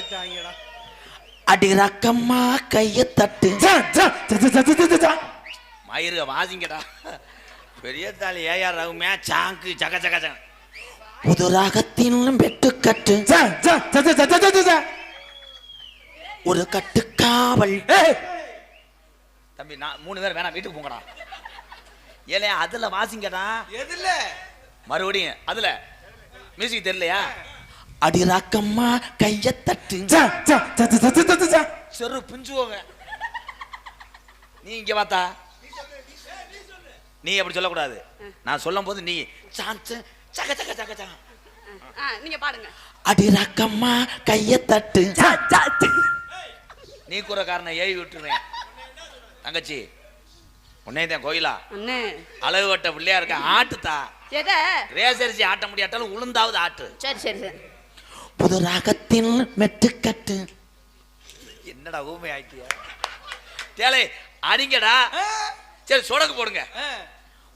வச்சுட்டாங்கடா. அடி ரக்கம்மா கைய தட்டு. மயிறு வாசிங்கடா. பெரிய தாலி ஏஆர் ரகுமே சாங்கு ஜக ஜக ஜக. புது ராகத்தின் வெட்டுக்கட்டு. ஒரு கட்டுக்காவல். தம்பி நான் 3 பேர் வேணாம், வீட்டுக்கு போங்கடா. ஏலே அதுல வாசிங்கடா. எதுல? மறுபடியும் அதுல மியூசிக் தெரியலையா? அடி ராக்கம்மா கைய தட்டு. செரு பிஞ்சுவோங்க. நீ இங்க பார்த்தா நீ அப்படி சொல்லக்கூடாது. நான் சொல்லும் போது நீ சக சக சக சக நீங்க பாடுங்க. அடி ராக்கம்மா கைய தட்டு. நீ கூற காரணம் ஏவி விட்டுருவேன். தங்கச்சி உன்னையதான் கோயிலா அளவு வட்ட பிள்ளையா இருக்க ஆட்டுத்தா. ரேசரிசி ஆட்ட முடியாட்டாலும் உளுந்தாவது ஆட்டு. சரி சரி சரி. புது ராகத்தின் மெட்டுக்கட்டு. என்னடா ஊமை ஆக்கிய தேலை அடிங்கடா. சரி சொடக்கு போடுங்க.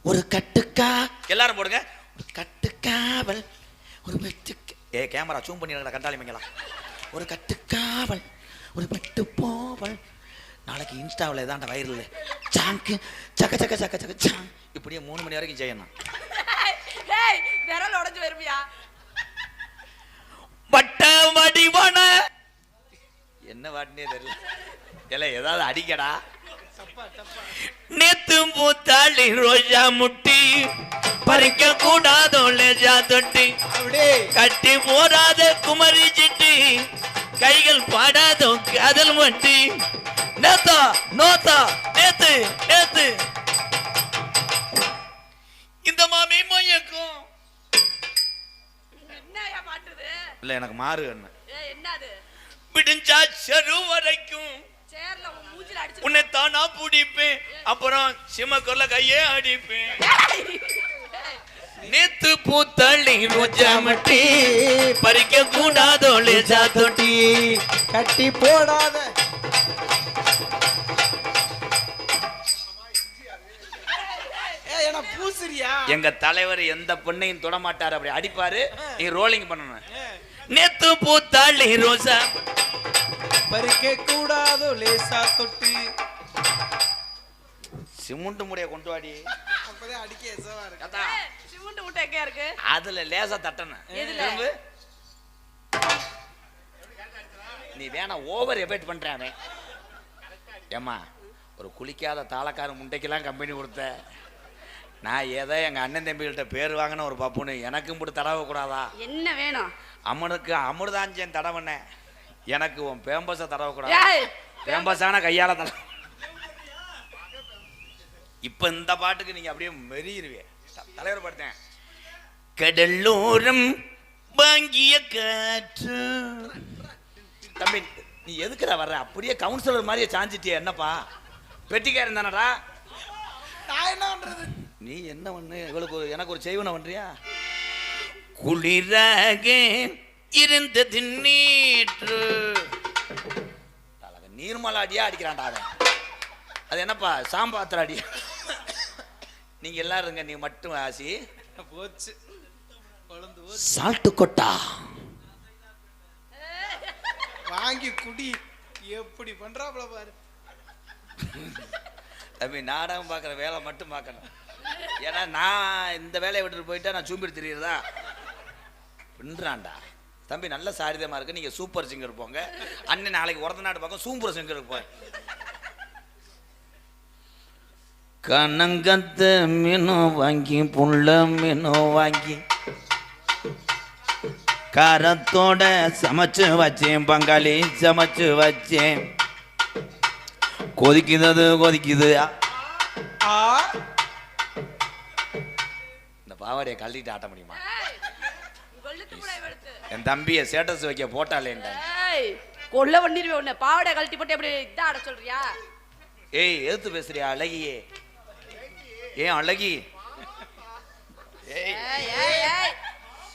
ஒரு கட்டுக்கா எல்லாரும் போடுங்க. ஒரு கட்டுக்காவல் ஒரு மெட்டுக்க. கேமரா ஜூம் பண்ணி கண்டாளி மங்களா. ஒரு கட்டுக்காவல் ஒரு மெட்டு போவல். நாளைக்கு இன்ஸ்டாவில் ஏதாண்ட வைரல் சாங்கு சக்க சக்க சக்க சக்க சாங். இப்படியே 3 மணி வரைக்கும் செய்யணும். விரல் உடஞ்சு வருவியா? வட்ட வடிவான என்ன வாட்டினே தெரியல. இல்ல ஏதாவது அடிக்கடா. நேத்து பூத்தாளி ரோஜா முட்டி பறிக்க கூடாதோ லேஜா தொட்டி. கட்டி போராத குமரி சிட்டி கைகள் பாடாதோ காதல் மட்டி. நேத்தா நோத்தா நேத்து நேத்து இந்த மாமி மயக்கும். என்னயா பாட்டுது? இல்ல எனக்கு மாறு என்ன என்னது விடிஞ்சா செரு வரைக்கும் சேர்ல மூஞ்சில அடிச்சு உன்னை தானா பிடிப்பேன். அப்புறம் சிமக்கொல்ல கையே அடிப்பேன். நேத்து பூத்தள்ளி ரோஜா மட்டி பறிக்க கூடாதோ லேஜா தொட்டி கட்டி போடாத. எங்க தலைவர் எந்த பொண்ணையும் தொட மாட்டாரு. அப்படி அடிப்பாரு. நீ ரோலிங் பண்ணணும். நேத்து பூத்தாளி ரோஜா பறிக்க கூடாதோ லேசா தொட்டி. சிமெண்ட் மூடைய கொண்டு வாடி. அப்பதான் அடிக்க எசவா இருக்கு. கதா சிமெண்ட் மூட்டை எங்க இருக்கு? அதுல லேசா தட்டணும். எதுல? நீ வேணா ஓவர் எஃபெக்ட் பண்றானே. ஏமா ஒரு குளிக்காத தாளக்கார முண்டைக்கெல்லாம் கம்பெனி கொடுத்த. நான் ஏதோ எங்க அண்ணன் தம்பிகள்கிட்ட பேர் வாங்கின ஒரு பப்புன்னு எனக்கும் போட்டு தடவை கூடாதா? என்ன வேணும்? அம்மனுக்கு அமிர்தாஞ்சன் தடவண்ண. எனக்கு உன் பேம்பஸ தடவை கூடாது. பேம்பஸான கையால தடவை. இப்ப இந்த பாட்டுக்கு நீங்க அப்படியே மெரியிருவே. தலைவர் படுத்தேன். கடலோரம் வாங்கிய காற்று. தம்பி நீ எதுக்குடா வர்ற? அப்படியே கவுன்சிலர் மாதிரியே சாஞ்சிட்டிய. என்னப்பா பெட்டிக்காரன் தானடா? நான் என்ன பண்றது? நீ என்ன பண்ணு? இவளுக்கு எனக்கு ஒரு செய்வன பண்றியா? குளிராக இருந்தது நீற்று. நீர்மலா அடியா அடிக்கிறான்டா அவன். அது என்னப்பா சாம்பாத்திர அடியா? நீங்க எல்லாரும் இருங்க. நீ மட்டும் ஆசி போச்சு. சால்ட்டு கொட்டா வாங்கி குடி. எப்படி பண்றாப்ல பாரு. தம்பி நாடகம் பார்க்குற வேலை மட்டும் பார்க்கணும். ஏன்னா நான் இந்த வேலையை விட்டுட்டு போயிட்டா நான் சூம்பிட்டு தெரியுறதா பின்றான்டா. தம்பி நல்ல சாரிதமாக இருக்கு. நீங்கள் சூப்பர் சிங்கர் போங்க. அண்ணன் நாளைக்கு உரத்த நாடு பார்க்க சூப்பர் சிங்கருக்கு போய். கனங்கத்த மீனோ வாங்கி புள்ள மீனோ வாங்கி காரத்தோட சமைச்சு வச்சேன். பங்காளி சமைச்சு வச்சேன். கொதிக்குது கொதிக்குது. இந்த பாவாடையை கழட்டிட்டு ஆட்ட முடியுமா? என் தம்பிய ஸ்டேட்டஸ் வைக்க போட்டாலேன்டா. கொல்ல பண்ணிருவே உன்னை. பாவாடை கழட்டி போட்டு எப்படி இதான் ஆட சொல்றியா? ஏய் எதுத்து பேசுறியா அழகியே? ஏன் அழகி?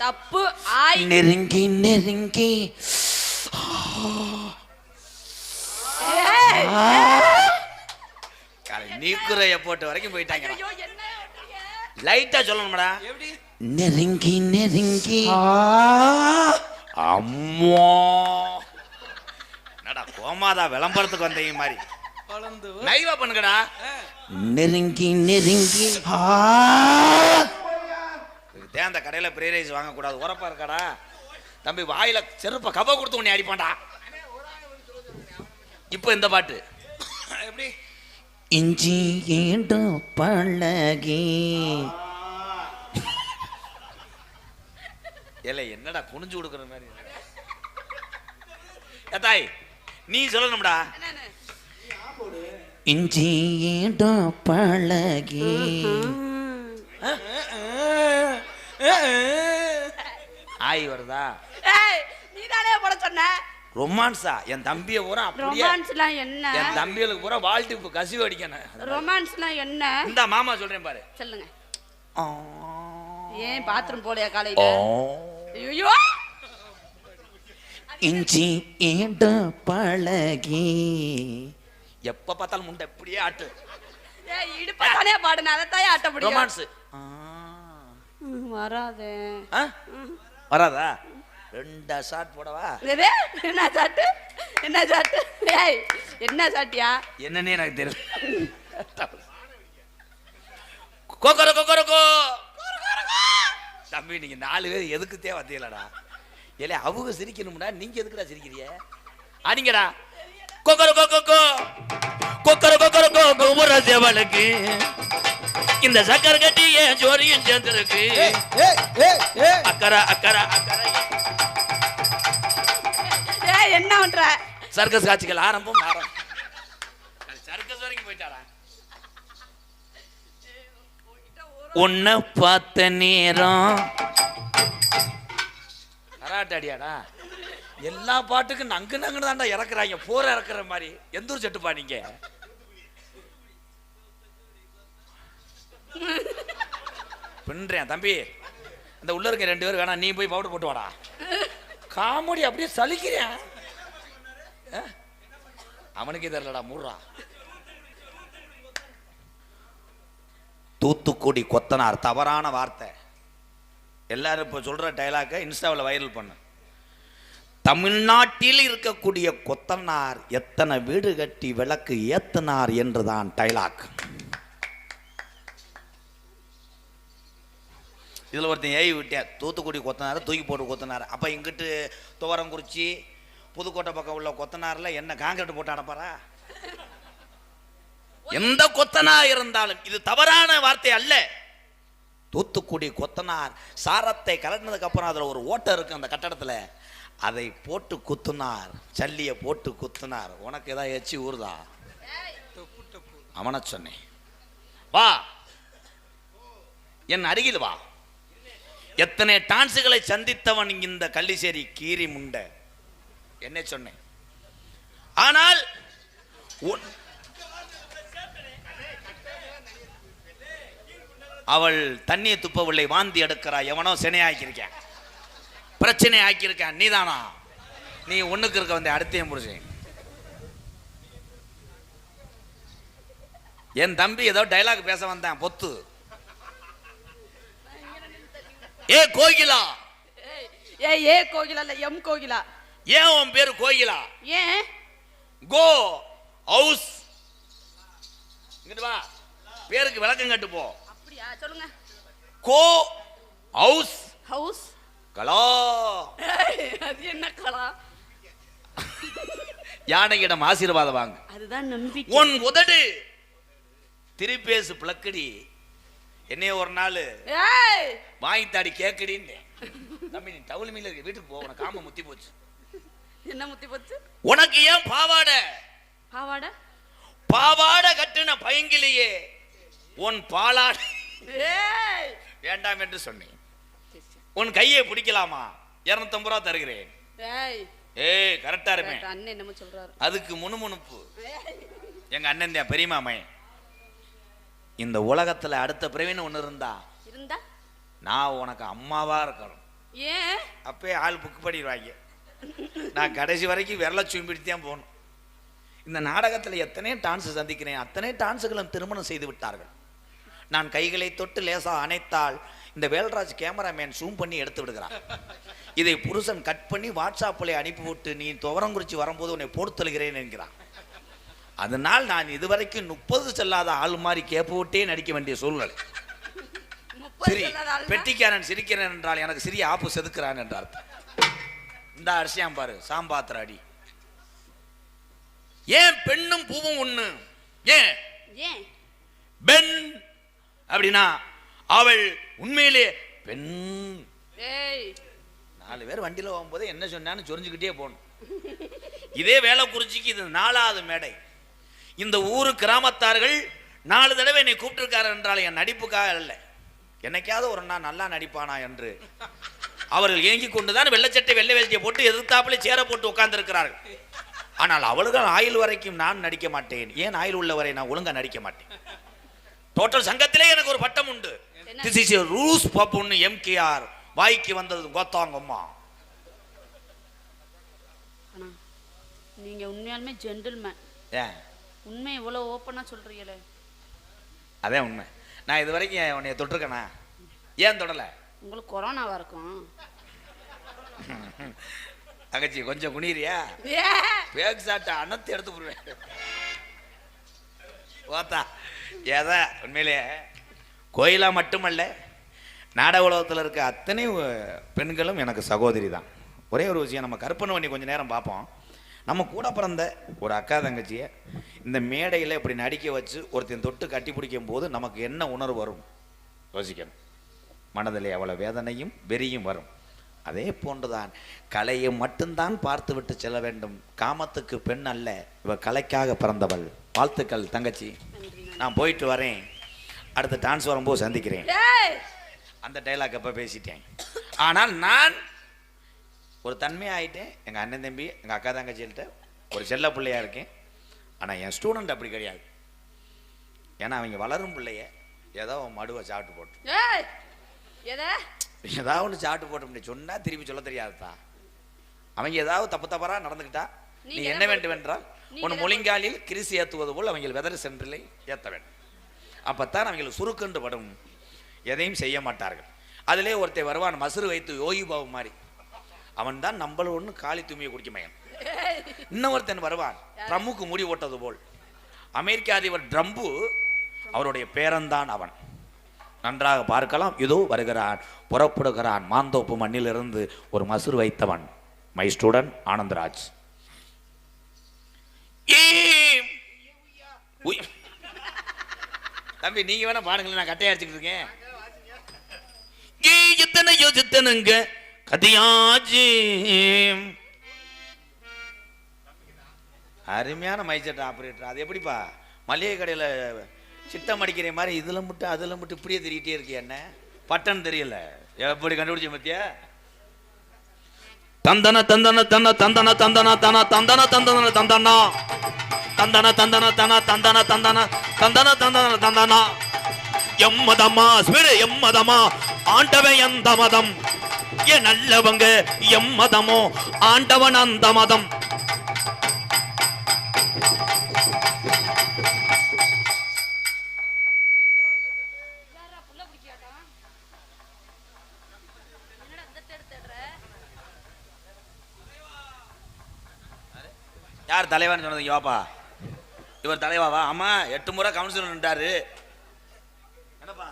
தப்பு. ஆய் நெருங்கி நெருங்கி நீக்குறைய போட்டு வரைக்கும் போயிட்டாங்க. லைட்டா சொல்லணும்டா. நெருங்கி நெருங்கி அம்மா பிரமாதா விளம்பரத்துக்கு வந்தீங்க மாதிரி வளர்ந்து நைவா பண்ணுங்கடா. நெருங்கி நெருங்கி தேந்த கடையில் ஃப்ரை ரைஸ் வாங்கக்கூடாது, உரப்பா இருக்காடா தம்பி. வாயில செருப்ப கப கொடுத்து உன்னை அடிப்பான்டா. இப்போ இந்த பாட்டு எப்படி இஞ்சி ஏண்டோ பழகி ஏல என்னடா குனிஞ்சு கொடுக்குற மாதிரி தாய் நீ சொல்லணும்டா. இஞ்சி ஏண்டோ பழகி ஆய் வருதா? ஏய் நீ தானே போட சொன்ன. ரொமான்ஸா? என் தம்பியை பூரா அப்படியே ரொமான்ஸ்லாம் என்ன? என் தம்பிகளுக்கு பூரா வாழ்த்து இப்போ கசிவு அடிக்கணும். ரொமான்ஸ்லாம் என்ன? இந்த மாமா சொல்றேன் பாரு. சொல்லுங்க. ஏன் பாத்ரூம் போலையா காலையில? ஐயோ இஞ்சி ஏண்டோ பழகி எப்ப பார்த்தாலும் முண்டை இப்படியே ஆட்டு. ஏய் இடுப்ப தானே பாடுன அத தாயே ஆட்ட முடியும். ரொமான்ஸ் வராதே. வராதா? ரெண்டா ஷாட் போடவா? என்ன சாட்டு? என்ன சாட்டு? ஏய் என்ன சாட்டியா? என்னன்னே எனக்கு தெரியல. கொக்கர கொக்கரக்கோ தம்பி, நீங்க 4 பேர் எதுக்கு தேவையில்லடா. ஏலே அவங்க சிரிக்கணும்டா, நீங்க எதுக்குடா சிரிக்கிறீங்க? அடிங்கடா. கொக்கர கொக்கோ கொக்கர கொக்கரக்கோ கோபுர தேவலுக்கு இந்த சக்கர கட்டிய ஜோரியும் சேர்ந்திருக்கு. அக்கறை அக்கறை அக்கறை. ஏய் என்ன பண்ற? சர்க்கஸ் காட்சிகள் ஆரம்பம் சர்க்கஸ் வரைக்கும் போயிட்டாரா? உன்னை பார்த்த நேரம் கராட்டாடியாடா. எல்லா பாட்டுக்கும் நங்கு நங்கு தாண்டா இறக்குறாங்க, போற இறக்குற மாதிரி. எந்த ஊர் செட்டுப்பா நீங்க? பின்றேன் தம்பி. இந்த உள்ள இருக்க 2 பேர் வேணா, நீ போய் பவுடர் போட்டு வாடா. காமெடி அப்படியே சலிக்கிறேன். அவனுக்கே தெரியலடா மூடுறா. தூத்துக்குடி கொத்தனார் தவறான வார்த்தை. எல்லாரும் இப்போ சொல்ற டைலாக்கை இன்ஸ்டாவில் வைரல் பண்ண. தமிழ்நாட்டில் இருக்கக்கூடிய கொத்தனார் எத்தனை வீடு கட்டி விளக்கு ஏத்தனார் என்றுதான் டைலாக். இதில் ஒருத்தன் ஏவி விட்டேன், தூத்துக்குடி கொத்தனார் தூக்கி போட்டு கொத்தனார். அப்போ இங்கிட்டு துவரங்குறிச்சி புதுக்கோட்டை பக்கம் உள்ள கொத்தனாரில் என்ன காங்கிரீட் போட்டு அனுப்பாரா? எந்த கொத்தனா இருந்தாலும் இது தவறான வார்த்தை அல்ல. தூத்துக்குடி கொத்தனார் சாரத்தை கலந்ததுக்கு அப்புறம் அதில் ஒரு ஓட்டை இருக்கு அந்த கட்டடத்தில், அதை போட்டு குத்துனார், சல்லியை போட்டு குத்துனார். உனக்கு ஏதாவது எச்சி ஊறுதா? அவனை சொன்னேன், வா என் அருகில் வா. எத்தனை டான்ஸுகளை சந்தித்தவன் இந்த கள்ளிசேரி கீரி முண்டை. என்ன சொன்னேன்? ஆனால் அவள் தண்ணியை துப்பவில்லை, வாந்தி எடுக்கிறா. எவனோ சினையாக்கியிருக்கேன், பிரச்சனை ஆக்கியிருக்கேன். நீதானா? நீ ஒண்ணுக்கு இருக்க வந்த அடுத்தையும் முடிச்சேன். என் தம்பி ஏதோ டைலாக் பேச வந்தேன் பொத்து. ஏ கோகிலா. ஏ கோகிலா இல்ல எம் கோகிலா. ஏன் உன் பேரு கோகிலா? ஏன்? கோ ஹவுஸ். இங்கிட்டு வா, பேருக்கு விளக்கம் கட்டு போ. அப்படியா? சொல்லுங்க. கோ ஹவுஸ். ஹவுஸ் கலா. அது என்ன கலா? யானையிடம் ஆசீர்வாதம் வாங்க. அதுதான் நம்பிக்கை. உன் உதடு திருப்பேசு பிளக்கடி. என்னைய ஒரு நாள் வாங்கி தாடி கேக்கடின்னு. தம்பி நீ டவுல் மீல இருக்க, வீட்டுக்கு போ, உனக்கு காம முத்தி போச்சு. என்ன முத்தி போச்சு? உனக்கு ஏன் பாவாடை? பாவாடை பாவாடை கட்டுன பையங்கிலேயே உன் பாலாடை வேண்டாம் என்று சொன்னேன். உன் கையை பிடிக்கலாமா? 250 ரூபா தருகிறேன். ஏய் கரெக்டா இருப்பேன். அண்ணன் என்னமோ சொல்றாரு. அதுக்கு முணுமுணுப்பு. எங்க அண்ணன் தான் பெரியமாமே. இந்த உலகத்துல அடுத்த பிறவின்னு ஒண்ணு இருந்தா நான் உனக்கு அம்மாவா இருக்கணும். ஏன்? அப்பே ஆள் புக் பண்ணிடுவாங்க. நான் கடைசி வரைக்கும் விரல சும்பிட்டுதான் போகணும். இந்த நாடகத்தில் எத்தனை டான்ஸ் சந்திக்கிறேன், அத்தனை டான்ஸுகளும் திருமணம் செய்து விட்டார்கள். நான் கைகளை தொட்டு லேசா அணைத்தால் இந்த வேல்ராஜ் கேமராமேன் ஜூம் பண்ணி எடுத்து விடுகிறான். இதை புருஷன் கட் பண்ணி வாட்ஸ்அப்பில் அனுப்பிவிட்டு நீ துவரங்குறிச்சி வரும்போது உன்னை போட்டு தருகிறேன் என்கிறான். அதனால் நான் இதுவரைக்கும் 30 செல்லாத ஆள் மாதிரி கேப்பு விட்டே நடிக்க வேண்டிய சூழ்நிலை. சரி, பெட்டிக்காரன் சிரிக்கிறேன் என்றால் எனக்கு சிறிய ஆப்பு செதுக்கிறான் என்ற அர்த்தம். இந்த அரிசியாம் பாரு, சாம்பாத்திர அடி. ஏன் பெண்ணும் பூவும் ஒண்ணு? ஏன் பெண் அப்படின்னா அவள் உண்மையிலே பெண். 4 பேர் வண்டியில போகும்போது என்ன சொன்னான்னு சொரிஞ்சுக்கிட்டே போகணும். இதே வேலைக்குறிச்சிக்கு இது 4வது மேடை. இந்த ஊரு கிராமத்தார்கள் 4 தடவை என்னை கூப்பிட்டிருக்காரு என்றால் என் நடிப்புக்காக அல்ல, என்னைக்காவது ஒரு நாள் நல்லா நடிப்பானா என்று அவர்கள் ஏங்கி கொண்டுதான் வெள்ளச்சட்டை வெள்ளை வேஷ்டியை போட்டு எதிர்த்தாப்புல சேர போட்டு உட்கார்ந்து இருக்கிறார்கள். ஆனால் அவர்கள் ஆயுள் வரைக்கும் நான் நடிக்க மாட்டேன். ஏன் ஆயுள் உள்ளவரை நான் ஒழுங்கா நடிக்க மாட்டேன். டோட்டல் சங்கத்திலே எனக்கு ஒரு பட்டம் உண்டு. திஸ் இஸ் ரூஸ் பப்புன்னு எம்கேஆர் வாய்க்கு வந்தது கோத்தாங்கம்மா. நீங்க உண்மையாலுமே ஜென்டில்மேன். ஏன் உண்மை இவ்வளவு ஓப்பனா சொல்றீங்களே? அதே உண்மை. நான் இது வரைக்கும் உன்னைய தொட்டிருக்கேனா? ஏன் தொடல? உங்களுக்கு கொரோனாவா இருக்கும். தங்கச்சி கொஞ்சம் குனிறியா? பேக் சாட்டை அனத்து எடுத்து போடுவேன். ஓத்தா ஏதா உண்மையிலே கோயிலா மட்டுமல்ல, நாடக உலகத்தில் இருக்க அத்தனை பெண்களும் எனக்கு சகோதரி தான். ஒரே ஒரு விஷயம், நம்ம கற்பனை பண்ணி கொஞ்சம் நேரம் பார்ப்போம். நம்ம கூட பிறந்த ஒரு அக்கா தங்கச்சியை இந்த மேடையில் இப்படி நடிக்க வச்சு ஒருத்தன் தொட்டு கட்டி பிடிக்கும் போது நமக்கு என்ன உணர்வு வரும் யோசிக்கணும். மனதிலே அவ்வளோ வேதனையும் வெறியும் வரும். அதே போன்றுதான் கலையை மட்டும்தான் பார்த்து விட்டு செல்ல வேண்டும். காமத்துக்கு பெண் அல்ல, இவ கலைக்காக பிறந்தவள். வாழ்த்துக்கள் தங்கச்சி. நான் போயிட்டு வரேன், அடுத்த டான்ஸ் வரும்போது சந்திக்கிறேன். அந்த டைலாக் அப்போ பேசிட்டேன். ஆனால் நான் ஒரு தன்மையாயிட்டேன். எங்கள் அண்ணன் தம்பி எங்கள் அக்கா தங்கச்சிகிட்ட ஒரு செல்ல பிள்ளையா இருக்கேன். ஆனால் என் ஸ்டூடெண்ட் அப்படி கிடையாது. ஏன்னா அவங்க வளரும் பிள்ளைய ஏதோ மடுவை சாப்பிட்டு போட்டு ஏதாவது ஒன்று சாப்பிட்டு போட்டு சொன்னால் திருப்பி சொல்ல தெரியாதுதான். அவங்க ஏதாவது தப்பு தவறாக நடந்துக்கிட்டா நீ என்ன வேண்டும் என்றால் உன் முழங்காலில் கிரிசி ஏற்றுவது போல் அவங்க வெதர் சென்றிலை ஏற்ற வேண்டும். அப்பத்தான் அவங்களுக்கு சுருக்குன்று படும், எதையும் செய்ய மாட்டார்கள். அதிலே ஒருத்தர் வருவான் மசுறு வைத்து யோகி பாபு மாதிரி. அவன் தான் நம்மள ஒன்று காலி தூமியை குடிக்க மயன். இன்னொருத்தன் வருவான் ட்ரம்முக்கு முடி ஓட்டது போல். அமெரிக்க அதிபர் ட்ரம்பு அவருடைய பேரன்தான் அவன். நன்றாக பார்க்கலாம். இதோ வருகிறான், புறப்படுகிறான். மாந்தோப்பு மண்ணிலிருந்து ஒரு மசுறு வைத்தவன் மை ஸ்டூடெண்ட் ஆனந்தராஜ். தம்பி நீங்க வேணா பாடுங்களேன், நான் கட்டையா அடிச்சுட்டு இருக்கேன். எத்தனை யோசித்தனுங்க கதியாஜி. அருமையான மைசெட் ஆப்ரேட்டர். அது எப்படிப்பா மளிகை கடையில் சிட்டம் அடிக்கிற மாதிரி இதில் மட்டும் அதில் மட்டும் இப்படியே தெரியிட்டே இருக்கு. என்ன பட்டன் தெரியல, எப்படி கண்டுபிடிச்ச பத்தியா? தந்தன தந்தன தன தந்தன தந்தன தன தந்தன தந்தன தந்தனா தந்தன தந்தன தன தந்தன தந்தன தந்தன தந்தன தந்தனா எம்மதமா ஸ்பிரு எம்மதமா ஆண்டவன் எந்த மதம் ஏ நல்லவங்க எம்மதமோ ஆண்டவன் அந்த மதம். யார் தலைவான்னு சொன்னது? யோப்பா இவர் தலைவாவா? ஆமா 8 முறை கவுன்சிலர் நின்றாரு. என்னப்பா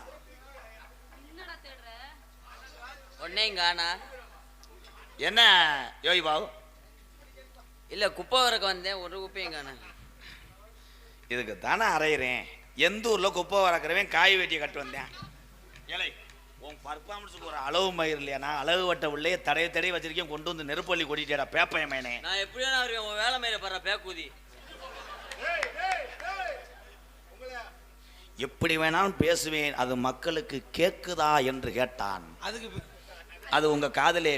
ஒன்னேங்கானா? என்ன யோகி பாபு? இல்ல குப்பை வரக்க வந்தேன், ஒரு குப்பையும் காணா. இதுக்கு தானே அரைகிறேன். எந்த ஊர்ல குப்பை வரக்கிறவன் காய் வெட்டியை கட்டு வந்தேன். ஏழை உன் பர்ஃபார்மன்ஸுக்கு ஒரு அளவு மயிர் இல்லையா? அளவு வட்ட உள்ளே தடைய வச்சிருக்கேன், கொண்டு வந்து நெருப்பள்ளி கொட்டிட்டேடா பேப்பையமேனே. நான் எப்படியா இருக்கேன், உன் வேலை மயிர படுற பேக்கூதி. எப்படி வேணாலும் பேசுவேன், அது மக்களுக்கு கேக்குதா என்று கேட்டான். அது உங்க காதலே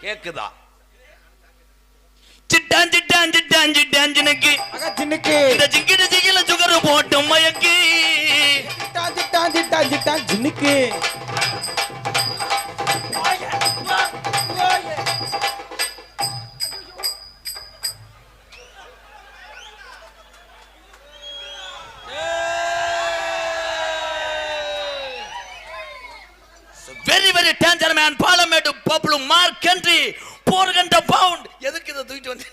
கேக்குதா? சிட்டான் சிட்டான் சிட்டான் சிட்டான் ஜினுக்கு இந்த ஜிங்கிட ஜிகில சுகர் போட்டு மயக்கி சிட்டான் சிட்டான் சிட்டான் சிட்டான் ஜினுக்கு. Very very danger man Palamedu Bablu Mark Henry 400 pound. எதுக்கு இதை தூக்கிட்டு வந்து?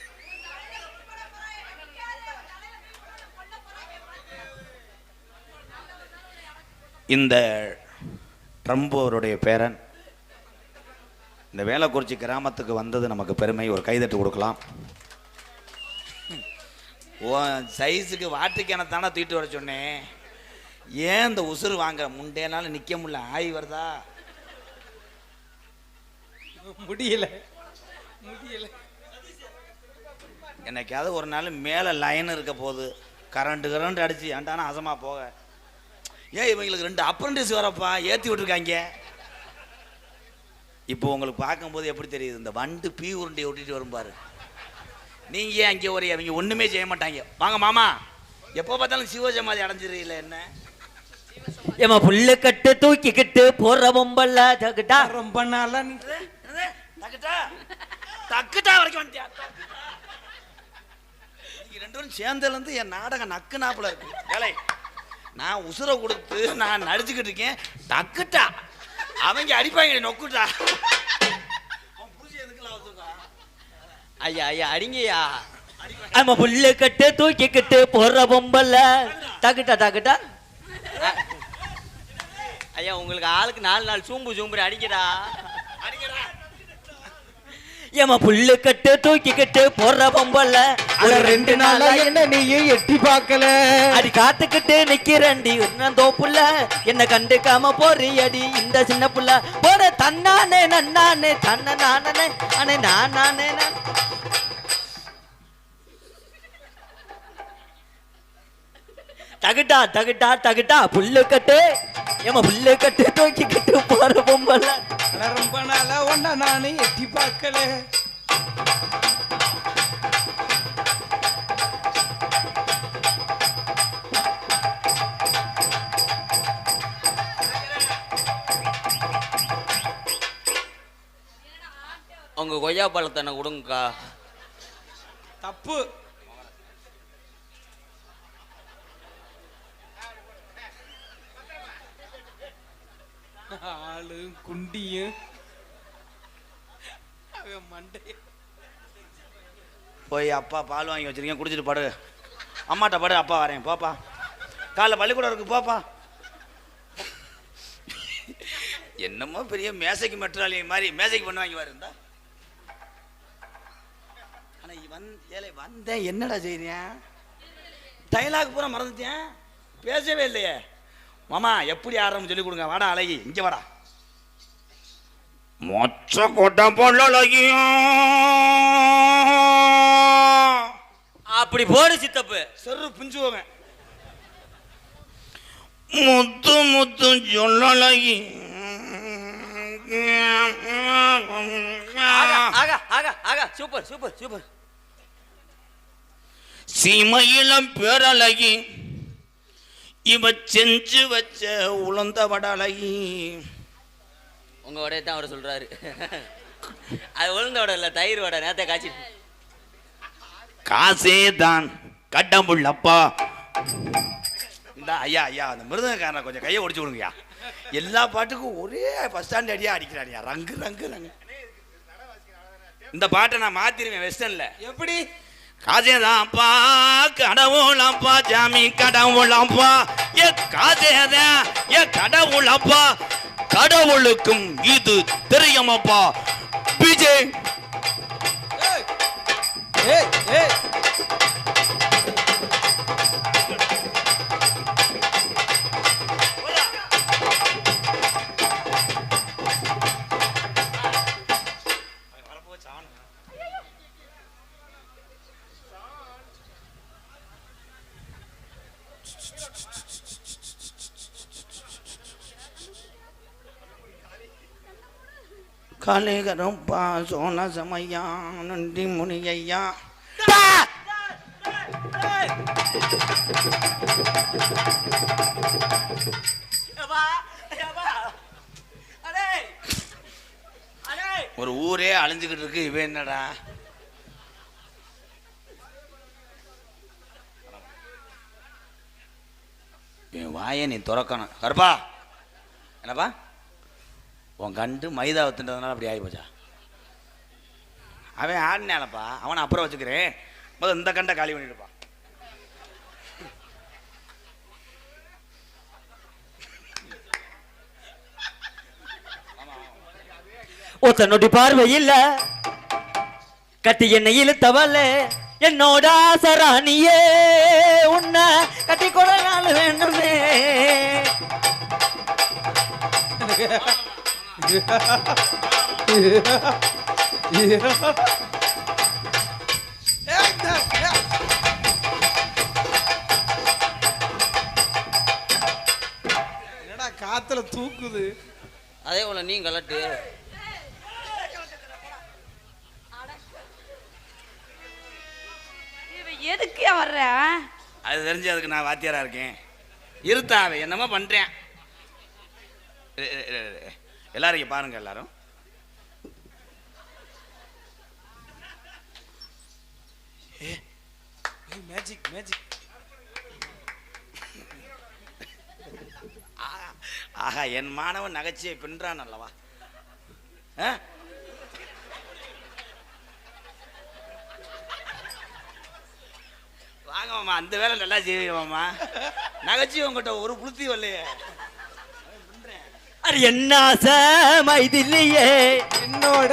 இந்த ட்ரம்ப் அவருடைய பேரன் இந்த வேலக்குறிச்சி கிராமத்துக்கு வந்தது நமக்கு பெருமை. ஒரு கைதட்டு கொடுக்கலாம். ஓ சைஸுக்கு வாட்டுக்கேனத்தானே தூக்கிட்டு வர சொன்னேன். ஏன் இந்த உசுறு வாங்குற முண்டேனால நிற்க முடியல? ஆய் வருதா? முடியல முடியல. என்னைக்காவது ஒரு நாள் மேலே லைன் இருக்க போகுது, கரண்ட் அடிச்சு ஏன்டானா அசமா போக. ஏன் இவங்களுக்கு 2 அப்ரண்டிஸ் வரப்பா ஏற்றி விட்டுருக்காங்க. இப்போ உங்களுக்கு பார்க்கும்போது எப்படி தெரியுது? இந்த வண்டு பீ உருண்டையை விட்டுட்டு வரும்பாரு. நீங்கள் ஏன் அங்கே ஒரு அவங்க ஒன்றுமே செய்ய மாட்டாங்க. வாங்க மாமா, எப்போ பார்த்தாலும் சிவசமாதி அடைஞ்சிருக்கீங்கள என்ன? ஏமா புல்லு கட்டு தூக்கிக்கிட்டு போற பொம்பல்ல தகுட்டா. ரொம்ப நாளா தக்குட்டா தக்குட்டா வரைக்கும் வந்துட்டியா? நீங்கள் 2 பேரும் சேர்ந்ததுலேருந்து என் நாடகம் நக்கு நாப்பில் இருக்கு. வேலை நான் உசுரை கொடுத்து நான் நடிச்சுக்கிட்டு இருக்கேன். டக்குட்டா அவங்க அடிப்பாங்க நொக்குட்டா. ஐயா ஐயா அடிங்கய்யா. ஆமா புல்லு கட்டு தூக்கிக்கிட்டு போற பொம்பல்ல தகுட்டா தகுட்டா. ஐயா உங்களுக்கு ஆளுக்கு 4 சூம்பு அடிக்கிறா. ஏமா புல்லு கட்டு தூக்கிக்கிட்டு போற பொம்பல்ல ஒரு 2 நாளா என்ன நீயும் எட்டி பார்க்கல. அடி காத்துக்கிட்டு நிக்கிறண்டி தோப்புல என்ன கண்டுக்காம போறியடி இந்த சின்ன புள்ள போற தன்னானே நன்னானே தன்ன நானே அனே நானே நான். தகுட்டா தகுட்டா தகுட்டா புல்லு கட்டு. ஏமா புல்லு கட்டு தூக்கிக்கிட்டு போற பொம்பல்ல ரொம்ப நாளா ஒன்ன நானு எட்டி பார்க்கல. உங்க கொய்யா பழத்தனை கொடுங்கக்கா. தப்பு. ஆளு குண்டியும் மண்டைய போய் அப்பா பால் வாங்கி வச்சிருக்கேன், குடிச்சிட்டு படு. அம்மாட்ட படு, அப்பா வரேன். போப்பா, காலைல பள்ளிக்கூடம் இருக்கு, போப்பா. என்னமோ பெரிய மேசைக்கு மெட்ராலி மாதிரி மேசைக்கு பண்ண வாங்கி வரா. ஆனா ஏழை வந்தேன், என்னடா செய்றேன்? டைலாக் பூரா மறந்துட்டேன், பேசவே இல்லையே. மாமா எப்படி ஆரம்பம் சொல்லி கொடுங்க. வாடா அழகி, இங்க வாடா. மொச்ச கொட்ட பொண்ணலையும் அப்படி போடு சித்தப்பு. செரு பிஞ்சுவோங்க. முத்து முத்து சொல்லலகி சூப்பர் சூப்பர் சூப்பர். சீமையிலம் பேரழகி இவ செஞ்சு வச்ச உளுந்த வடலகி. உங்க வடையை தான் அவர் சொல்றாரு. அது உளுந்த வடை இல்ல, தயிர் வடை. நேரத்தை காய்ச்சி காசே தான் கடவுளப்பா. இந்த ஐயா ஐயா அந்த மிருதங்காரனை கொஞ்சம் கையை ஒடிச்சு விடுங்கய்யா. எல்லா பாட்டுக்கும் ஒரே பஸ் ஸ்டாண்ட் அடியா அடிக்கிறானியா. ரங்கு ரங்கு ரங்கு. இந்த பாட்டை நான் மாத்திருவேன் வெஸ்டர்ன்ல. எப்படி? காசேதான் அப்பா கடவுளப்பா ஜாமி கடவுளப்பா ஏ காசேதான் ஏ கடவுளப்பா கடவுளுக்கும் இது தெரியுமாப்பா. விஜய் காலேகரப்பா சோன சமையா நன்றி முனியையா. ஒரு ஊரே அழிஞ்சுக்கிட்டு இருக்கு, இவன் என்னடா? என் வாயை நீ திறக்கணும். கருப்பா என்னப்பா உன் கண்டு மைதாவை தின்றதுனால அப்படி ஆகி போச்சா? அவன் ஆடினாலப்பா, அவனை அப்புறம் வச்சுக்கிறேன். முதல் இந்த கண்டை காலி பண்ணிடுப்பான். ஒத்த நொடி பார்வையில் கட்டி என்னை இழுத்தவல்ல என்னோட ஆசராணியே, உன்னை கட்டி கொட நாள் வேண்டுமே. என்னடா காத்துல தூக்குது? அதே போல நீ கலட்டு. எதுக்கு வர்ற? அது தெரிஞ்சு அதுக்கு நான் வாத்தியாரா இருக்கேன். இருத்தாவே என்னமோ பண்றேன். எல்லாரும் இங்க பாருங்க. எல்லாரும் மேஜிக் மேஜிக். ஆஹா, என் மாணவன் நகைச்சியை பின்றான் அல்லவா? வாங்க மாமா, அந்த வேலை நல்லா செய்வீங்க மாமா. நகைச்சி உங்ககிட்ட ஒரு புளுத்தி வரலையே. அது என்ன ஆசை மைதிலியே, என்னோட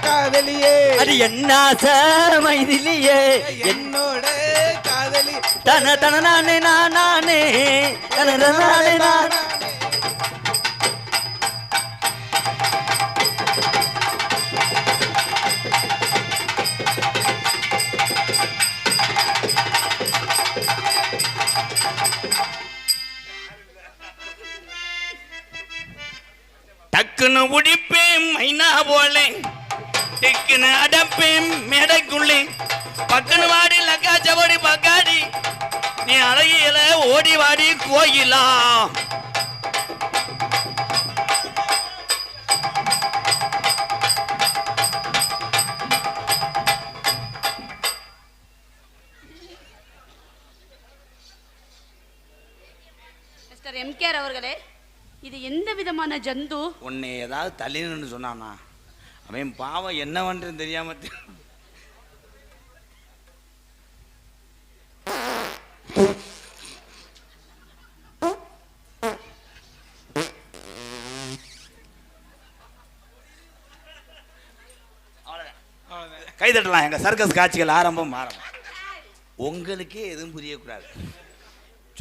காதலியே. அது என்ன ஆசை மைதிலியே, என்னோட காதலி. தன தன நானே நானே தன நானே நானே. டக்குன்னு உடிப்பேன் மைனா போலே, டக்குன்னு அடப்பேன் மேடைக்குள்ளே, பக்குன்னு வாடி லக்கா சவடி பக்காடி, நீ அழகியல ஓடி வாடி கோயிலா. மிஸ்டர் எம்கேஆர் அவர்களே, இது எந்த விதமான ஜந்து? உன்னை ஏதாவது தள்ளினு சொன்னானா? அவன் பாவம் என்ன பண்றேன்னு தெரியாம கை தட்டலாம். எங்க சர்க்கஸ் காட்சிகள் ஆரம்பம். உங்களுக்கே எதுவும் புரியக்கூடாது.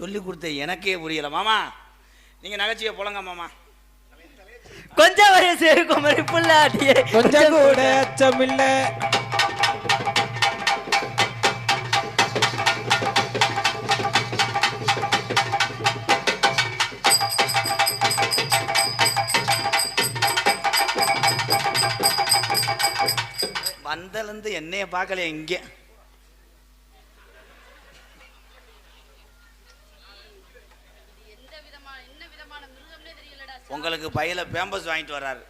சொல்லி கொடுத்த எனக்கே புரியல மாமா. நீங்க நகைச்சியை போலங்க மாமா. கொஞ்சம் வயசு குமரி புள்ளாட்டியே, கொஞ்சம் கூட அச்சமில்லை. வந்தலேருந்து என்னைய பார்க்கல இங்கே. உங்களுக்கு பையில பேம்பஸ் வாங்கிட்டு வர்றாரு.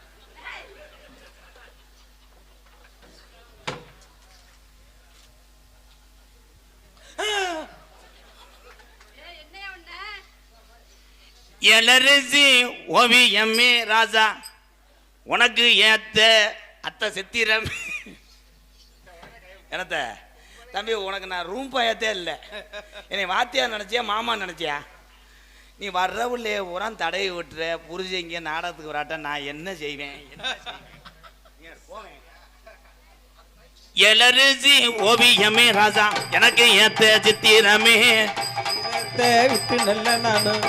எலரிசி ஓவியமே ராஜா, உனக்கு ஏத்த அத்தை சித்திரம். என்னத்த தம்பி, உனக்கு நான் ரூம் பயத்தே இல்லை. என்னை வாத்தியா நினைச்சியா மாமா நினைச்சியா? நீ வர்றவுள்ளே பூரா தடவி விட்டுற புரிஞ்சு நாடகத்துக்கு வராட்ட நான் என்ன செய்வேன்? எலரிசி ஓவியமே ராஜா, எனக்கு ஏத்த சித்திரமே விட்டு நல்ல நானும்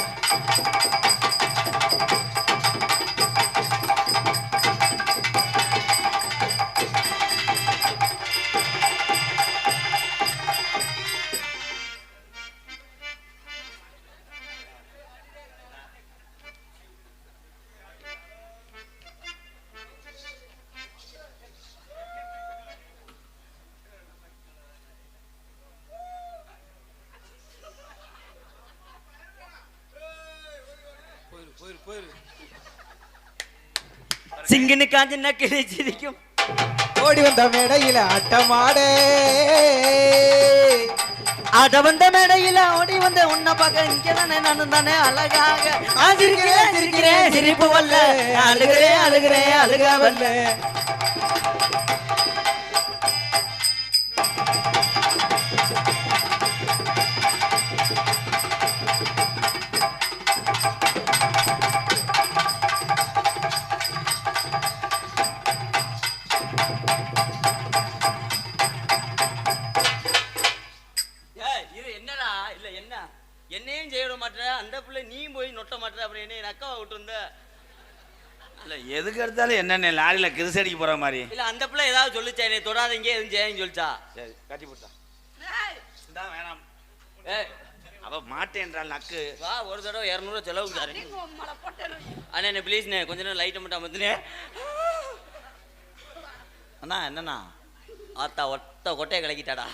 சிங்கினு காஞ்சி நக்கிலி சிரிக்கும். ஓடி வந்த மேடையில ஆட்டமாடே ஆட வந்த மேடையில ஓடி வந்த உன்னை பார்க்க இங்க தானே நானும் தானே அழகாக நான் சிரிக்கிறேன் சிரிக்கிறேன் சிரிப்பு வல்ல அழுகிறேன் அழுகிறேன் அழுக வல்ல என்னையும் செய்ய விட மாட்டேற அந்த பிள்ளை நீயும் போய் நொட்ட மாட்டேற அப்புறம் என்ன அக்காவை விட்டு வந்த இல்ல எதுக்கு எடுத்தாலும் என்னென்ன லாரியில கிருசடிக்கு போற மாதிரி இல்ல அந்த பிள்ளை ஏதாவது சொல்லிச்சா என்னை தொடாதீங்க எதுவும் செய்யன்னு சொல்லிச்சா சரி கட்டி போட்டா ஏய், இந்தா வேணாம் ஏய் அவ மாட்டேன்றாள் நக்கு வா ஒரு தடவை 200 செலவுக்கு தரேன் நீங்க உம்மளை போட்டேன்னு வை. அண்ணா என்ன ப்ளீஸ்ண்ணே கொஞ்ச நேரம் லைட்டை மட்டும் அமர்த்தினே அண்ணா என்னண்ணா ஆத்தா ஒட்ட கொட்டையை கிளக்கிட்டாடா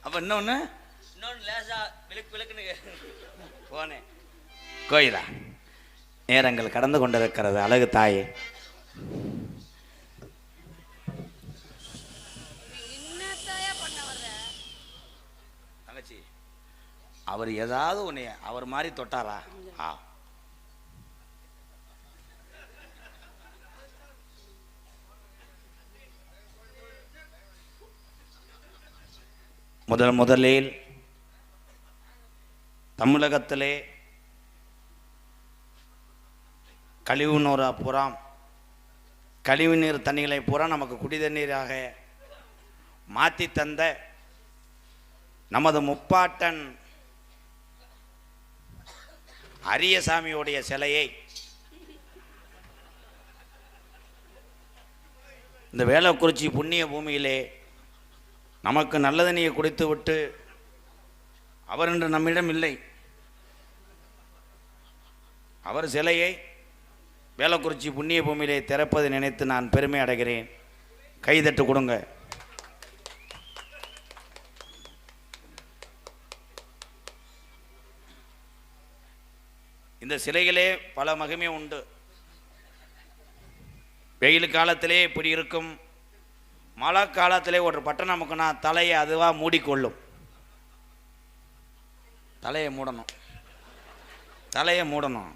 அப்ப இன்னொன்னு இன்னொன்று லேசா விளக்குன்னு போனேன் கோயிலா நேரங்கள் கடந்து கொண்டிருக்கிறது அழகு தாயே என்னத்தையா பண்ண வர்ற? தங்கச்சி அவர் ஏதாவது உன்னை அவர் மாதிரி தொட்டாரா ஆ முதலில் தமிழகத்திலே கழிவு நீர் தண்ணிகளை பூரா நமக்கு குடி தண்ணீராக மாற்றி தந்த நமது முப்பாட்டன் அரியசாமியுடைய சிலையை இந்த வேளக்குறிச்சி புண்ணிய பூமியிலே நமக்கு நல்ல தண்ணியை குடித்து விட்டு அவர் என்று நம்மிடம் இல்லை அவர் சிலையை வேளக்குறிச்சி புண்ணிய பூமியிலே திறப்பதை நினைத்து நான் பெருமை அடைகிறேன். கைதட்டு கொடுங்க. இந்த சிலைகளே பல மகிமை உண்டு. வெயில் காலத்திலே இப்படி இருக்கும், மழை காலத்திலே ஒரு பட்டம் நமக்குனா தலையை அதுவாக மூடிக்கொள்ளும். தலையை மூடணும்.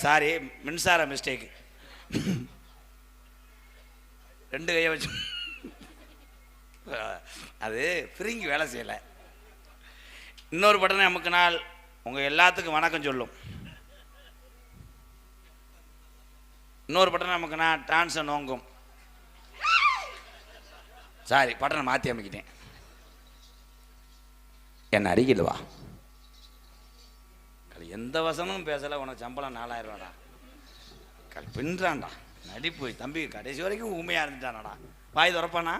சாரி, மின்சார மிஸ்டேக்கு. 2 கையை வச்சு அது பிரிங்கி வேலை செய்யலை. இன்னொரு பட்டனை நமக்கு நாள் உங்கள் எல்லாத்துக்கும் வணக்கம் சொல்லும். இன்னொரு பட்டனை நமக்கு நான் டான்ஸை நோங்கும். சாரி, பட்டனை மாற்றி அமைக்கிட்டேன். என்ன அடிக்கல வா, எந்த வசனமும் பேசலை. உனக்கு சம்பளம் 4000 ரூபாடா. பின்றான்டா நடிப்பு. தம்பி கடைசி வரைக்கும் ஊமையாக இருந்துட்டானடா. வாய் துறப்பானா?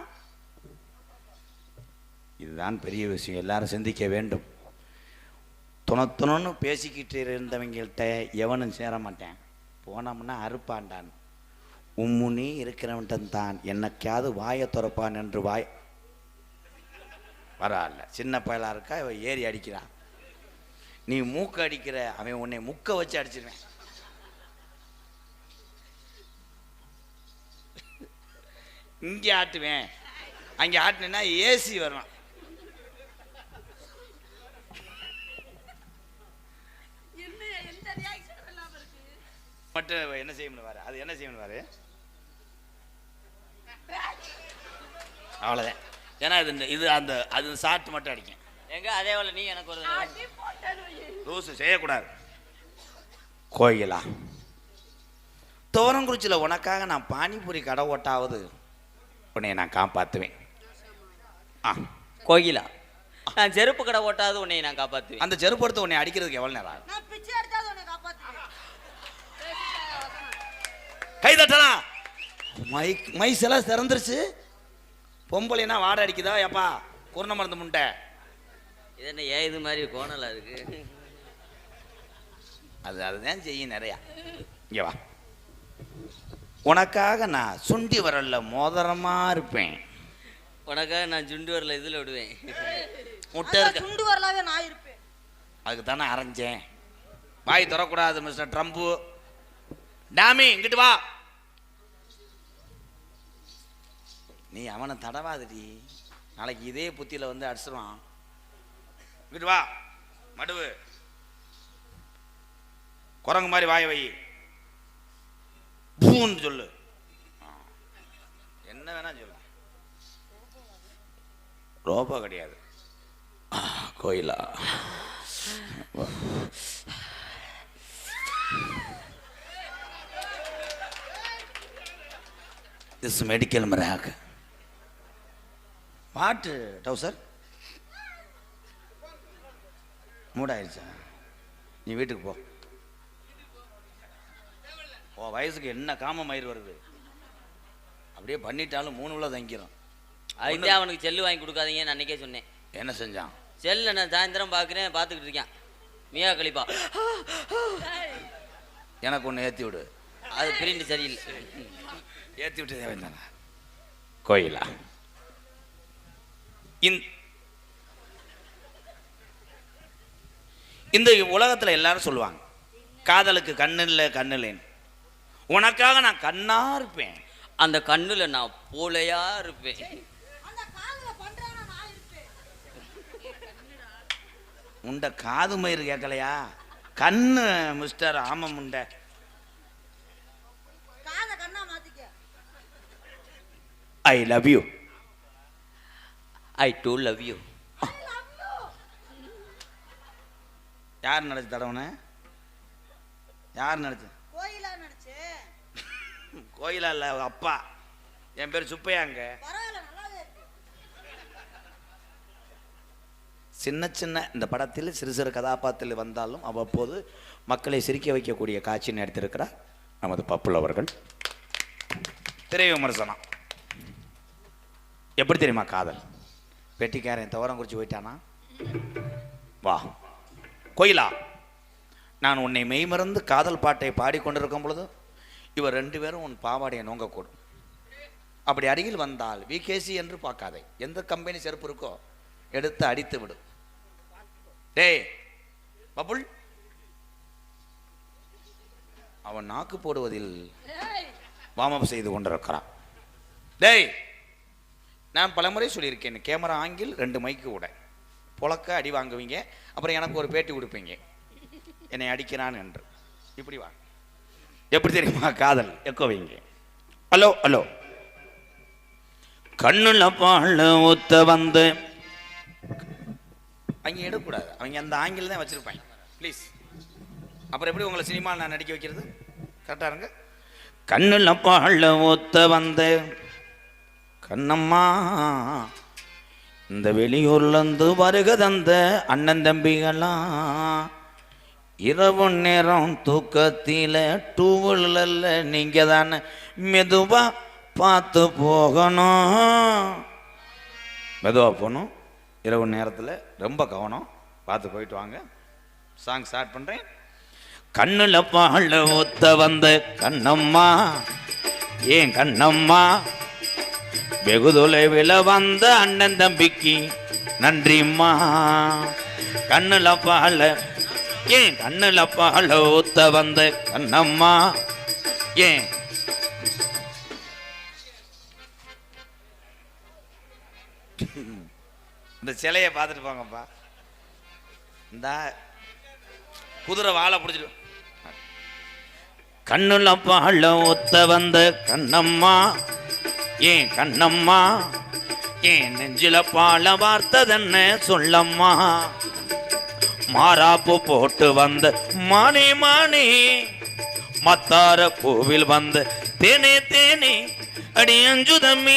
இதுதான் பெரிய விஷயம். எல்லாரும் சிந்திக்க வேண்டும். துணத்துணுன்னு பேசிக்கிட்டு இருந்தவங்கள்ட்ட எவனும் சேர மாட்டேன். போனோம்னா அறுப்பான்டான். உம்முனி இருக்கிறவன்டன் தான் என்னைக்காவது வாயை துறப்பான் என்று வாய் வரால. சின்ன பயலாக இருக்கா, இவன் ஏறி அடிக்கிறான். நீ மூக்க அடிக்கிற, அவன் உன்னை முக்க வச்சு அடிச்சிருவேன். இங்கே ஆட்டுவேன், அங்கே ஆட்டினா ஏசி வரும். மட்டும் என்ன செய்யணும் பாரு, அது என்ன செய்யணும் பாரு. அவ்வளோதான். ஏன்னா இது அந்த அது சாட்டு மட்டும் அடிக்கும். எங்க அதே போல நீ எனக்கு ஒரு லூசு செய்யக்கூடாது. கோயிலா, தோரங்குறிச்சியில் உனக்காக நான் பானிபூரி கடை ஓட்டாவது உன்னை நான் காப்பாற்றுவேன். கோயிலா, நான் செருப்பு கடை ஓட்டாவது உன்னை நான் காப்பாற்றுவேன். அந்த செருப்பு எடுத்து உன்னை அடிக்கிறதுக்கு எவ்வளோ நேரம்? கை தட்டலாம். மைசெல்லாம் திறந்துருச்சு. பொம்பளைனா வாடை அடிக்குதா? ஏப்பா குருண மருந்து முண்டை, இது என்ன இது மாதிரி கோணலா இருக்கு? அதுதான் செய்யும் நிறையா. இங்கே வா, உனக்காக நான் சுண்டி வரல மோதிரமா இருப்பேன். உனக்காக நான் சுண்டு வரல இதில் விடுவேன். முட்டை இருக்க சுண்டு வரலாவே நான் இருப்பேன். அதுக்கு தானே அரைஞ்சேன். வாய் தரக்கூடாது மிஸ்டர் ட்ரம்ப்பு. டாமி இங்கிட்டு வா. நீ அவனை தடவாதடி, நாளைக்கு இதே புத்தியில் வந்து அடிச்சிருவான். இங்கிட்டு வா மடுவு, குரங்கு மாதிரி வாய வை, பூன்னு சொல்லு, என்ன வேணா சொல்லு. ரோபோ கிடையாது. கோயிலா திஸ் மெடிக்கல் மிராக். பாட்டு டவுசர் மூடாயிருச்சா? நீ வீட்டுக்கு போ. ஓ வயசுக்கு என்ன காம மயிர் வருது, அப்படியே பண்ணிட்டாலும் 3 உள்ள தங்கிடும். அதுக்கே அவனுக்கு செல்லு வாங்கி கொடுக்காதீங்கன்னு அன்னைக்கே சொன்னேன். என்ன செஞ்சான்? செல்ல நான் சாயந்தரம் பார்க்குறேன், பார்த்துக்கிட்டு இருக்கேன். மியா கழிப்பா எனக்கு ஒன்று ஏற்றி விடு. அது பிரிண்ட் சரியில்லை. ஏற்றி விட்டு தேவைந்தாங்க. கோயிலா இந்த உலகத்தில் எல்லாரும் சொல்லுவாங்க காதலுக்கு கண்ணு இல்லை கண்ணு இல்லைன்னு. உனக்காக நான் கண்ணா இருப்பேன். அந்த கண்ணுல நான் போலையா இருப்பேன். உண்ட காது மயிறு கேட்கலையா? கண்ணு மிஸ்டர் ஆம முண்டை. I love you. I too love you. யார் நினைச்சு தடவுன? யார் நினைச்சு? கோயிலா இல்ல அப்பா. என் பேர் சுப்பையாங்க. சின்ன சின்ன இந்த படத்தில் சிறு சிறு கதாபாத்திரத்தில் வந்தாலும் அவ்வப்போது மக்களை சிரிக்க வைக்கக்கூடிய காட்சி நடத்திருக்கிறார் நமது பப்புல் அவர்கள். திரை விமர்சனம் எப்படி தெரியுமா? காதல் வெட்டிக்காரன் துவரம் குறிச்சு போயிட்டானா? வா கோயிலா, நான் உன்னை மெய்மறந்து காதல் பாட்டை பாடிக்கொண்டிருக்கும் பொழுது இவர் 2 பேரும் உன் பாவாடையை நோங்கக்கூடும். அப்படி அருகில் வந்தால் விகேசி என்று பார்க்காதே, எந்த கம்பெனி செருப்பு இருக்கோ எடுத்து அடித்து விடு. டேய் பப்புல், அவன் நாக்கு போடுவதில் வார்ம் செய்து கொண்டிருக்கிறான். டேய் நான் பலமுறை சொல்லியிருக்கேன், கேமரா ஆங்கிள் 2 மைக்கு கூட புழக்க அடி வாங்குவீங்க, அப்புறம் எனக்கு ஒரு பேட்டி கொடுப்பீங்க என்னை அடிக்கிறான் என்று. இப்படி வா. எப்படி தெரியுமா காதல்? எக்கோ வைங்க. Hello hello. கண்ணுல பால் ஊத்த வந்து அங்கே எடுக்கக்கூடாது, அவங்க அந்த ஆங்கிள் தான் வச்சிருப்பாங்க ப்ளீஸ். அப்புறம் எப்படி உங்களை சினிமாவில் நான் நடிக்க வைக்கிறது? கரெக்டாக இருங்க. கண்ணுல பால் ஊத்த வந்து கண்ணம்மா இந்த வெளியூர்லேருந்து வருக தந்த அண்ணன் தம்பிகளாம் இரவு நேரம் தூக்கத்தில் டூவெல்ல நீங்கள் தானே மெதுவாக பார்த்து போகணும். மெதுவாக போகணும், இரவு நேரத்தில் ரொம்ப கவனம் பார்த்து போயிட்டு வாங்க. சாங் ஸ்டார்ட் பண்ணுறேன். கண்ணுல பால் ஊத்த வந்த கண்ணம்மா ஏன் கண்ணம்மா வெகு தொலைவில் வந்த அண்ணன் தம்பிக்கு நன்றிம்மா. கண்ணுல பால் ஏன் கண்ணுல பால் ஊத்த வந்த கண்ணம்மா ஏன் இந்த சிலையை பார்த்துட்டு போங்கப்பா. இந்த குதிரை வாழை பிடிச்சிட்டு. கண்ணுல பால் ஊத்த வந்த கண்ணம்மா ஏன் கண்ணம்மா ஏன் நெஞ்சில பால வார்த்ததென்ன சொல்லம்மா. மாறாப்பு போட்டு வந்த மானே மானே மத்தார பூவில் வந்த தேனே தேனே அடி அஞ்சு தம்மி